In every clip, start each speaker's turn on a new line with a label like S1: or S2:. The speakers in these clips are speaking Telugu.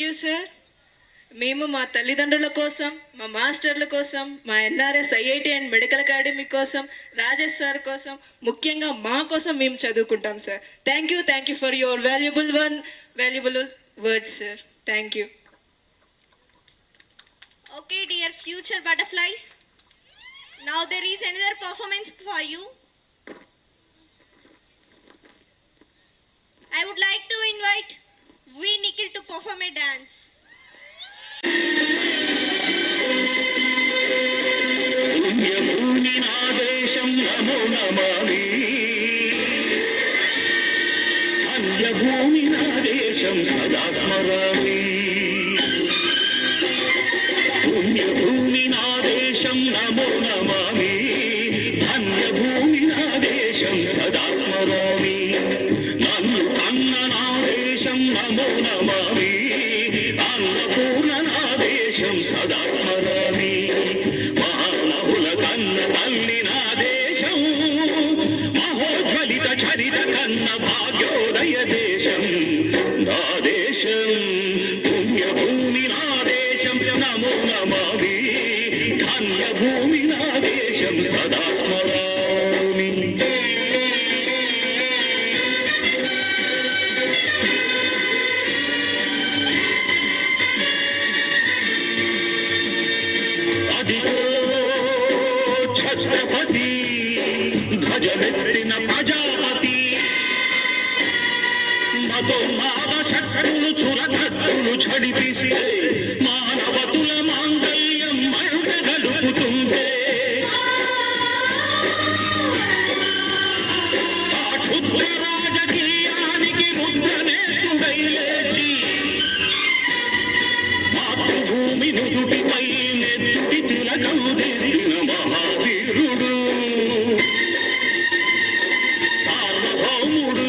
S1: You sir. మేము మా తల్లిదండ్రుల కోసం, మా మాస్టర్ల కోసం, మా NRS IIT and medical academy కోసం, రాజేష్ సార్ కోసం, ముఖ్యంగా మా కోసం మేము చదువుకుంటాం sir. Thank you for your valuable words sir. Thank you.
S2: Okay, dear future butterflies. Now there is another performance for you. I would like to invite V. Nikhil to perform a dance.
S3: పుణ్యభూమినాదేశం నమో నమామి, అన్యభూమినాదేశం సదా స్మరామి. పుణ్యభూమినాదేశం నమో నమామి, అన్యభూమినాదేశం సదా స్మరామి. నన్ను కన్ననాదేశం నమో నమామి, అన్నపూర్ణనాదేశం సదా స్మరామి. మహానహుల కన్న తల్లి నా దేశం, మహోజ్వలిత చరిత కన్న భాగ్యోదయ దేశం నా దేశం. పుణ్యభూమి నా దేశం నమో నమామి, ధన్యభూమి నా దేశం సదా స్మరామి. అదిగో ఛత్రపతి ధ్వజమెత్తిన ప్రజాపతి, మతోన్మాద శక్తులు చురకత్తులు చడిపిస్తే, మానవతుల మాంగళ్యం మరుగ గలుపుతుంటే, ఆ క్షుద్ర రాజకీయానికి ముద్రనేతుడై లేచి, మాతృభూమి నుదుటిపై నెత్తుటి తిలకం దిద్దిన మహావీరుడు, సార్వభౌముడు.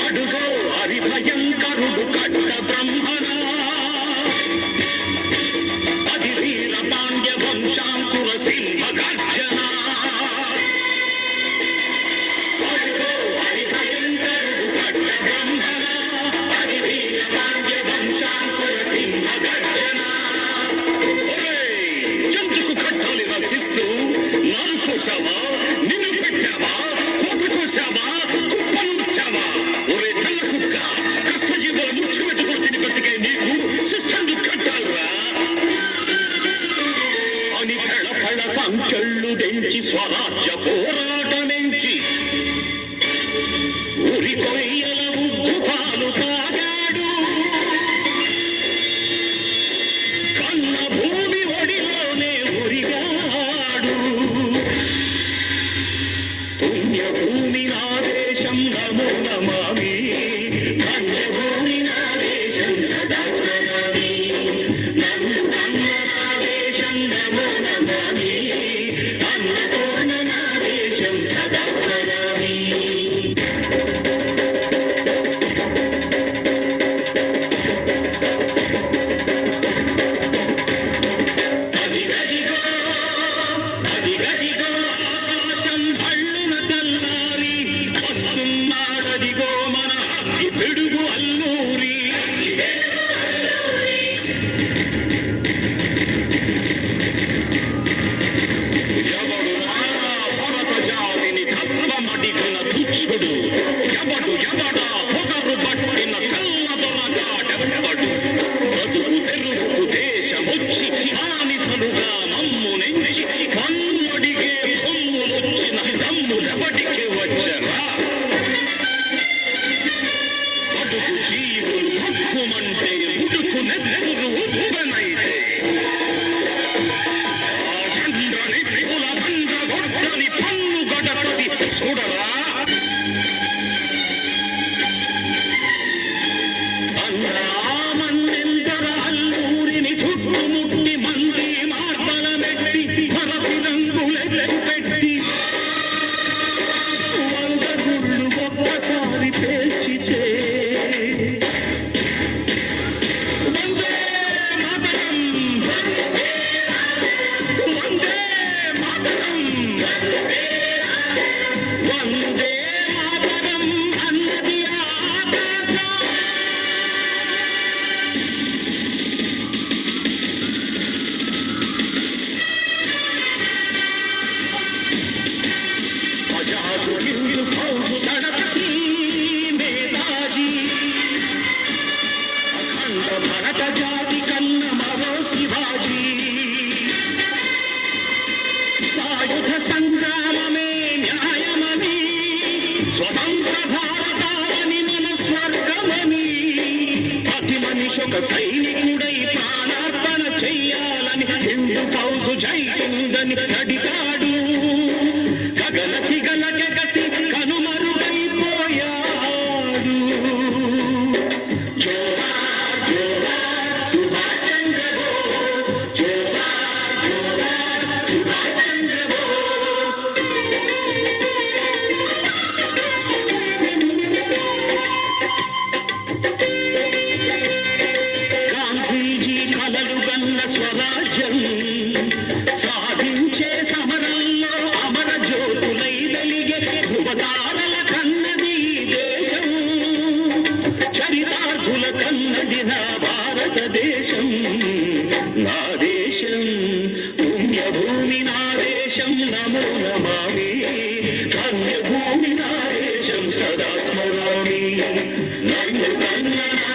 S3: అడుగో హరి భయంకరుడు కట్ట బ్రహ్మణ, అది వీర పాండ్య వంశాంకుర సింహ గర్జన. అడుగో హరి భయంకరుడు కట్ట బ్రహ్మణ, అది వీర పాండ్య వంశాంకుర సింహ గర్జన. ఎందుకు కట్టాలి రచిస్తూ నన్ను చూసావా, నిన్ను పెట్టావా, కోట చూసావా, కుప్పనుచ్చావా? ఒరే తెల్ల కుక్క, కష్టజీవుల ముఖ్య పెట్టుకుని తిని బతికే నీకు శిక్షలు కట్టాలరా అని పెళ సంఖ్యళ్ళు దెంచి స్వరాజ్య పోరాటమెంచి ఉరి కొయ్యల ఉద్దుపాలు తాగాడు. కన్న భూమి ఒడిలోనే ఉరిగాడు. పుణ్యభూమి నా దేశం నమో నమామి, ధన్యభూమి నా దేశం సదా స్మరామి. నన్ను కన్న నా దేశం నమో నమామి, అన్నపూర్ణ నా దేశం సదా స్మరామి. మన భారతావని మన స్వర్గమని ప్రతి మనిషి ఒక సైనికుడై ప్రాణార్పణ చెయ్యాలని హిందూ ఫౌజు జైతుందని నడిపాడు గగన సిగల గగసి కనుమరుగైపోయాడు జోహార్ జోహార్ సుభాష్ చంద్ర బోస్ జోహార్ జోహార్ సుభాష్ చంద్ర బోస్ గాంధీజీ కలలు గన్న స్వరాజ్యం సాధించే సమరంలో అమర జ్యోతులై వెలిగే ధృవతారల కన్నది ఈ దేశం చరితార్థుల కన్నది నా భారతదేశం నా దేశం పుణ్యభూమి నా దేశం నమో నమామి ధన్యభూమి నా దేశం సదా స్మరామి నన్ను కన్న నా